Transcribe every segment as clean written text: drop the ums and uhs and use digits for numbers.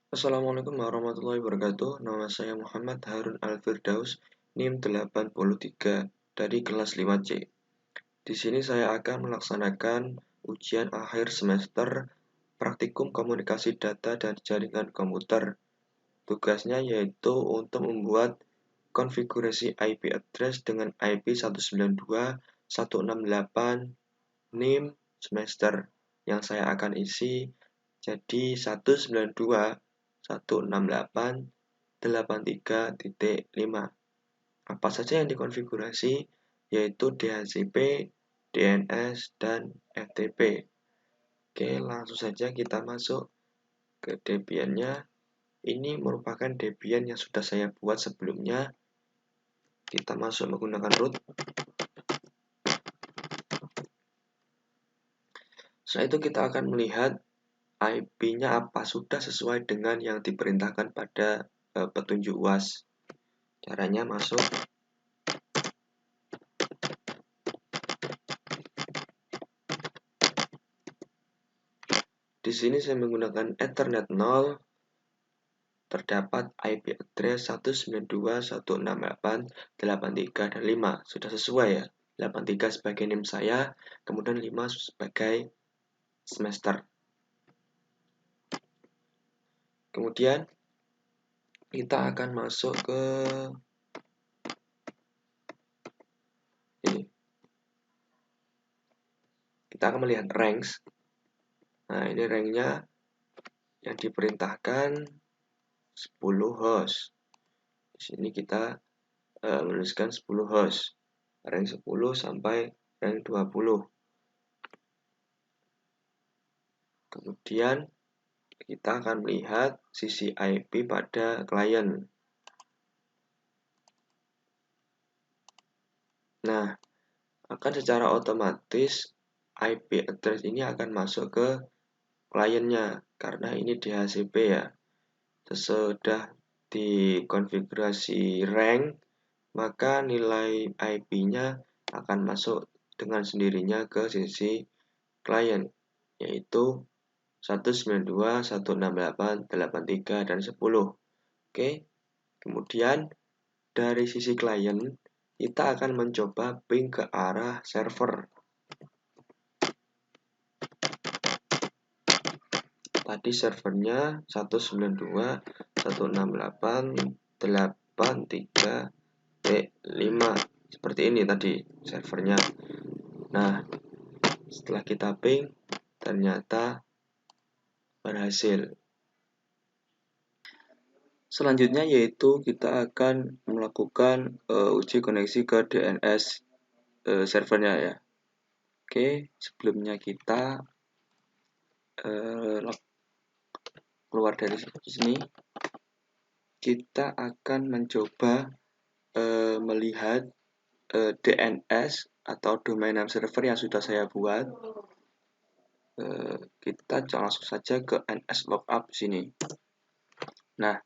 Assalamualaikum warahmatullahi wabarakatuh. Nama saya Muhammad Harun Al-Firdaus, NIM 83 dari kelas 5C. Di sini saya akan melaksanakan ujian akhir semester Praktikum Komunikasi Data dan Jaringan Komputer. Tugasnya yaitu untuk membuat konfigurasi IP address dengan IP 192.168 NIM semester yang saya akan isi jadi 192.168.83.5. Apa saja yang dikonfigurasi yaitu DHCP, DNS, dan FTP. Oke, langsung saja kita masuk ke Debian-nya. Ini merupakan Debian yang sudah saya buat sebelumnya. Kita masuk menggunakan root. Setelah itu kita akan melihat IP-nya apa sudah sesuai dengan yang diperintahkan pada petunjuk UAS. Caranya masuk. Di sini saya menggunakan Ethernet 0. Terdapat IP address 192.168.83 dan 5. Sudah sesuai ya. 83 sebagai NIM saya, kemudian 5 sebagai semester. Kemudian kita akan masuk ke ini. Kita akan melihat ranks. Nah, ini ranknya yang diperintahkan 10 host. Di sini kita menuliskan 10 host. Rank 10 sampai rank 20. Kemudian kita akan melihat sisi IP pada klien. Nah, akan secara otomatis IP address ini akan masuk ke kliennya karena ini DHCP ya. Sesudah dikonfigurasi rank, maka nilai IP-nya akan masuk dengan sendirinya ke sisi klien, yaitu 192.168.83 dan 10. Oke. Kemudian dari sisi klien kita akan mencoba ping ke arah server. Tadi servernya 192.168.83.5. Seperti ini tadi servernya. Nah, setelah kita ping ternyata berhasil. Selanjutnya yaitu kita akan melakukan uji koneksi ke DNS servernya ya. Oke, sebelumnya kita keluar dari sini. Kita akan mencoba melihat DNS atau domain name server yang sudah saya buat. Kita langsung saja ke nslookup sini. Nah,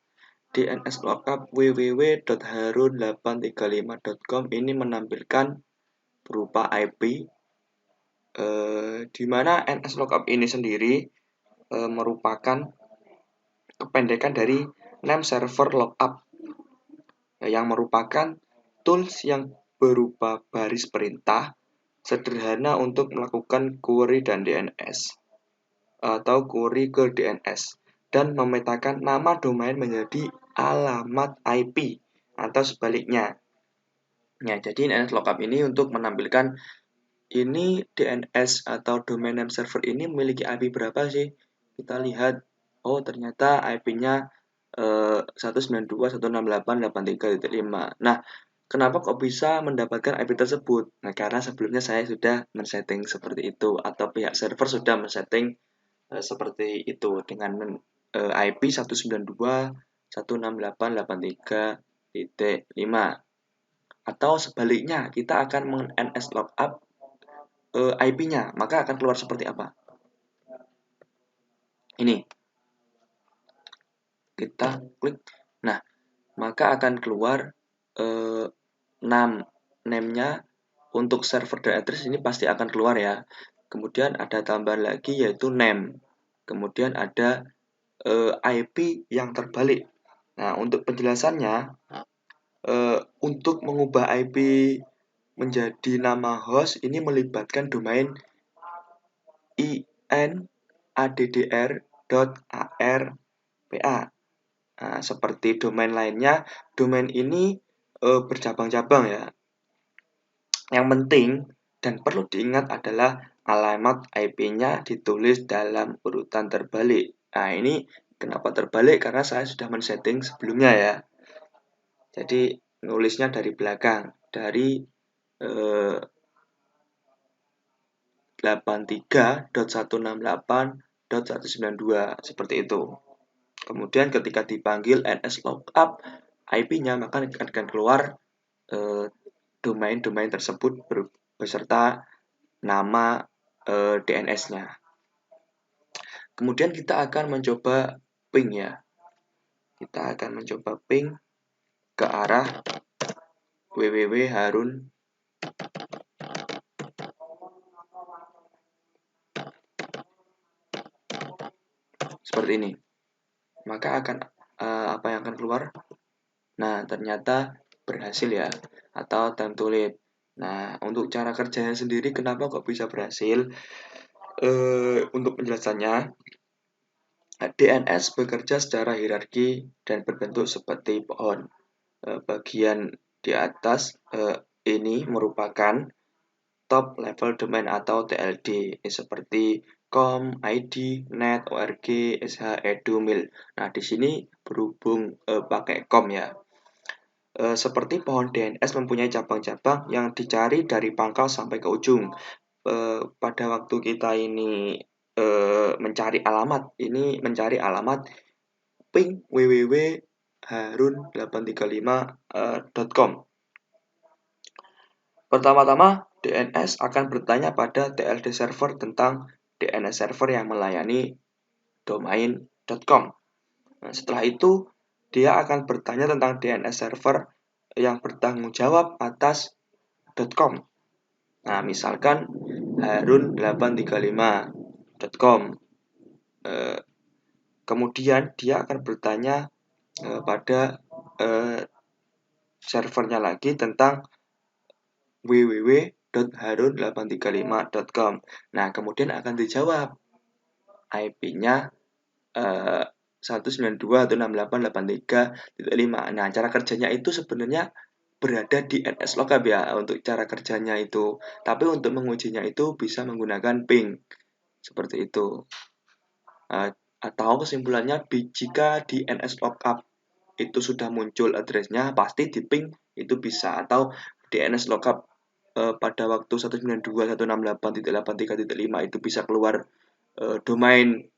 DNS lookup www.harun835.com ini menampilkan berupa IP di mana nslookup ini sendiri merupakan kependekan dari name server lookup yang merupakan tools yang berupa baris perintah sederhana untuk melakukan query dan DNS atau query ke DNS dan memetakan nama domain menjadi alamat IP atau sebaliknya. Ya, jadi DNS lookup ini untuk menampilkan ini DNS atau domain name server ini memiliki IP berapa sih? Kita lihat, oh ternyata IP-nya 192.168.83.5. Nah, kenapa kok bisa mendapatkan IP tersebut? Nah, karena sebelumnya saya sudah men-setting seperti itu atau pihak server sudah men-setting seperti itu dengan IP 192.168.83.5. Atau sebaliknya, kita akan meng-NS lookup IP-nya, maka akan keluar seperti apa? Ini. Kita klik. Nah, maka akan keluar name-nya untuk server dan address ini pasti akan keluar ya. Kemudian ada tambahan lagi yaitu name. Kemudian ada IP yang terbalik. Nah, untuk penjelasannya, untuk mengubah IP menjadi nama host ini melibatkan domain inaddr.arpa. Nah, seperti domain lainnya, domain ini bercabang-cabang ya. Yang penting dan perlu diingat adalah alamat IP-nya ditulis dalam urutan terbalik. Nah, ini kenapa terbalik? Karena saya sudah men-setting sebelumnya ya. Jadi, nulisnya dari belakang, dari 83.168.192 seperti itu. Kemudian ketika dipanggil nslookup IP-nya, maka akan keluar domain-domain tersebut beserta nama DNS-nya. Kemudian kita akan mencoba ping ya. Kita akan mencoba ping ke arah www.harun seperti ini. Maka akan apa yang akan keluar? Nah, ternyata berhasil ya, atau time to lead. Nah, untuk cara kerjanya sendiri kenapa kok bisa berhasil? Untuk penjelasannya, DNS bekerja secara hierarki dan berbentuk seperti pohon. Bagian di atas ini merupakan top level domain atau TLD, seperti com, id, net, org, sh, edu, mil. Nah, di sini berhubung pakai com ya. Seperti pohon DNS mempunyai cabang-cabang yang dicari dari pangkal sampai ke ujung. Pada waktu kita ini mencari alamat ping www.harun835.com. Pertama-tama, DNS akan bertanya pada TLD server tentang DNS server yang melayani domain.com. Nah, setelah itu, dia akan bertanya tentang DNS server yang bertanggung jawab atas .com. Nah, misalkan harun835.com. Kemudian dia akan bertanya pada servernya lagi tentang www.harun835.com. Nah, kemudian akan dijawab IP-nya 192.168.83.5. Nah, cara kerjanya itu sebenarnya berada di nslookup ya untuk cara kerjanya itu. Tapi untuk mengujinya itu bisa menggunakan ping. Seperti itu. Atau kesimpulannya, jika di nslookup itu sudah muncul address-nya, pasti di ping itu bisa. Atau di nslookup pada waktu 192.168.83.5 itu bisa keluar domain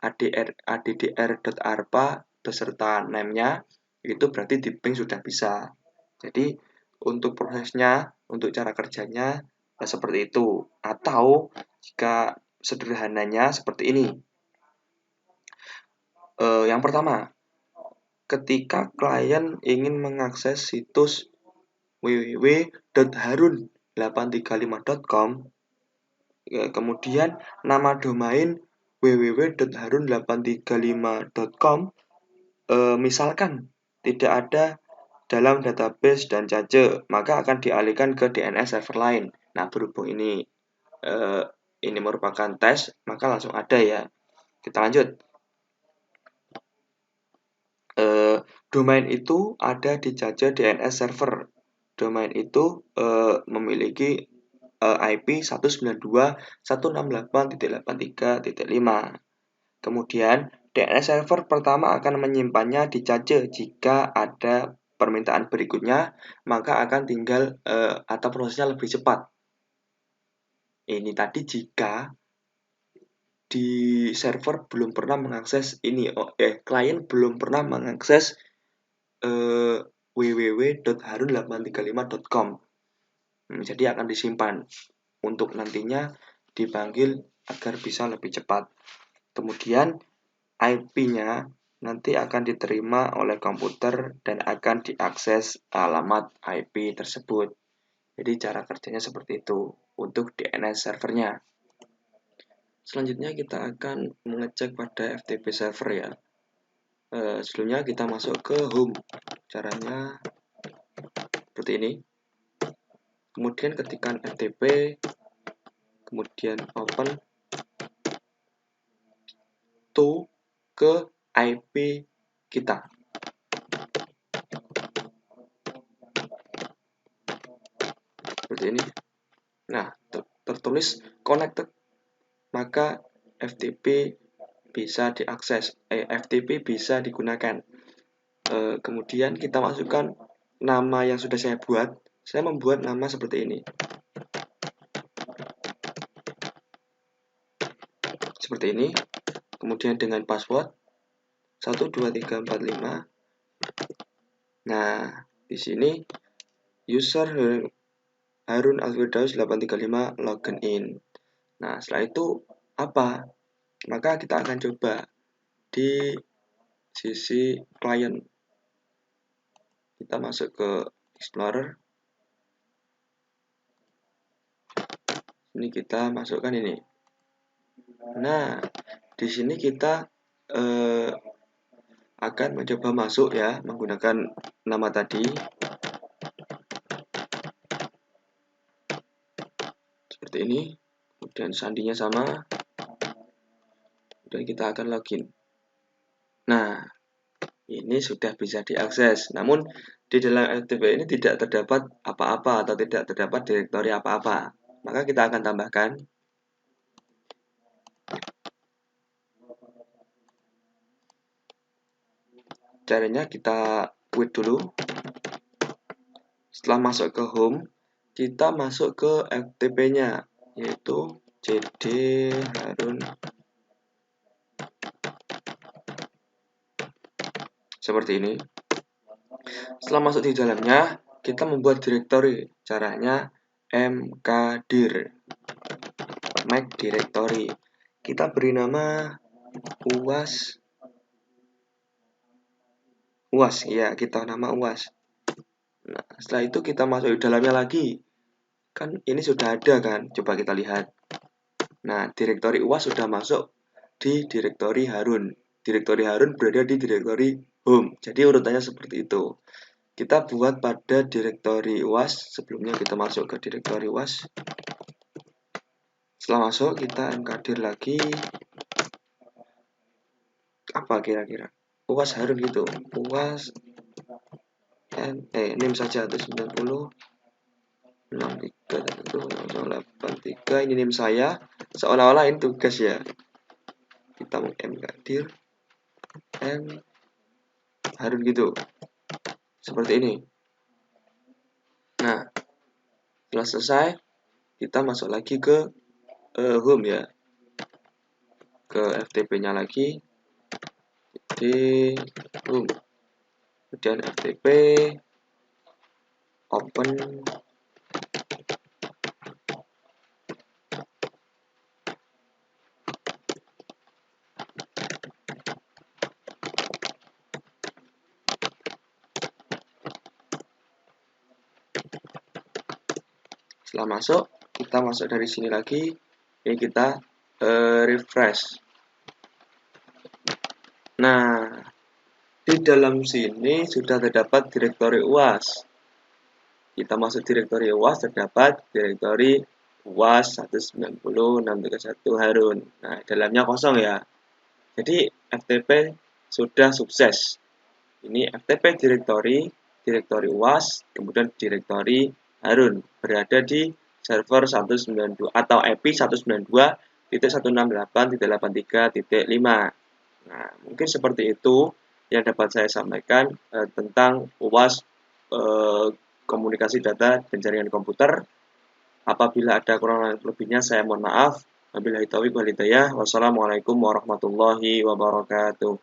addr.arpa beserta name-nya, itu berarti di ping sudah bisa. Jadi untuk prosesnya, untuk cara kerjanya seperti itu. Atau jika sederhananya seperti ini. Yang pertama, ketika klien ingin mengakses situs www.harun835.com, kemudian nama domain www.harun835.com misalkan tidak ada dalam database dan cache, maka akan dialihkan ke DNS server lain. Nah, berhubung ini merupakan tes, maka langsung ada ya. Kita lanjut. Domain itu ada di cache DNS server. Domain itu memiliki IP 192.168.83.5. Kemudian DNS server pertama akan menyimpannya di cache. Jika ada permintaan berikutnya, maka akan tinggal atau prosesnya lebih cepat. Ini tadi jika di server belum pernah mengakses ini, klien belum pernah mengakses www.harun835.com. Jadi akan disimpan untuk nantinya dipanggil agar bisa lebih cepat. Kemudian IP-nya nanti akan diterima oleh komputer dan akan diakses alamat IP tersebut. Jadi cara kerjanya seperti itu untuk DNS servernya. Selanjutnya kita akan mengecek pada FTP server ya. Sebelumnya kita masuk ke home. Caranya seperti ini. Kemudian ketikkan FTP, kemudian open to ke IP kita. Seperti ini. Nah, tertulis connected, maka FTP bisa diakses, FTP bisa digunakan. Kemudian kita masukkan nama yang sudah saya buat. Saya membuat nama seperti ini. Seperti ini. Kemudian dengan password 12345. Nah, di sini user Harun Alfirdaus 835 login in. Nah, setelah itu apa? Maka kita akan coba di sisi client. Kita masuk ke Explorer. Ini kita masukkan ini. Nah, di sini kita akan mencoba masuk ya menggunakan nama tadi. Seperti ini. Kemudian sandinya sama. Dan kita akan login. Nah, ini sudah bisa diakses. Namun di dalam FTP ini tidak terdapat apa-apa atau tidak terdapat direktori apa-apa. Maka kita akan tambahkan. Caranya kita quit dulu. Setelah masuk ke home, kita masuk ke FTP-nya, yaitu cd harun. Seperti ini. Setelah masuk di dalamnya, kita membuat directory. Caranya mkdir, make directory. Kita beri nama uas ya, kita nama uas. Nah, setelah itu kita masuk di dalamnya lagi. Kan ini sudah ada kan, coba kita lihat. Nah, direktori uas sudah masuk di direktori Harun. Direktori Harun berada di direktori home. Jadi urutannya seperti itu. Kita buat pada direktori uas. Sebelumnya kita masuk ke direktori uas. Setelah masuk, kita mkdir lagi. Apa kira-kira? Uas Harun gitu. Uas name saja 190 63 ini name saya, seolah-olah ini tugas ya. Kita mau mkdir Harun gitu, seperti ini. Nah, setelah selesai kita masuk lagi ke home ya, ke FTP-nya lagi di home, kemudian FTP open setelah masuk, kita masuk dari sini lagi. Ini kita refresh. Nah, di dalam sini sudah terdapat direktori UAS. Kita masuk direktori UAS, terdapat direktori UAS 190.631 Harun. Nah, dalamnya kosong ya. Jadi FTP sudah sukses. Ini FTP direktori UAS, kemudian direktori Harun berada di server 192 atau IP 192.168.83.5. Nah, mungkin seperti itu yang dapat saya sampaikan tentang UAS komunikasi data dan jaringan komputer. Apabila ada kurang lebihnya saya mohon maaf. Wabillahi taufiq wal hidayah. Wassalamualaikum warahmatullahi wabarakatuh.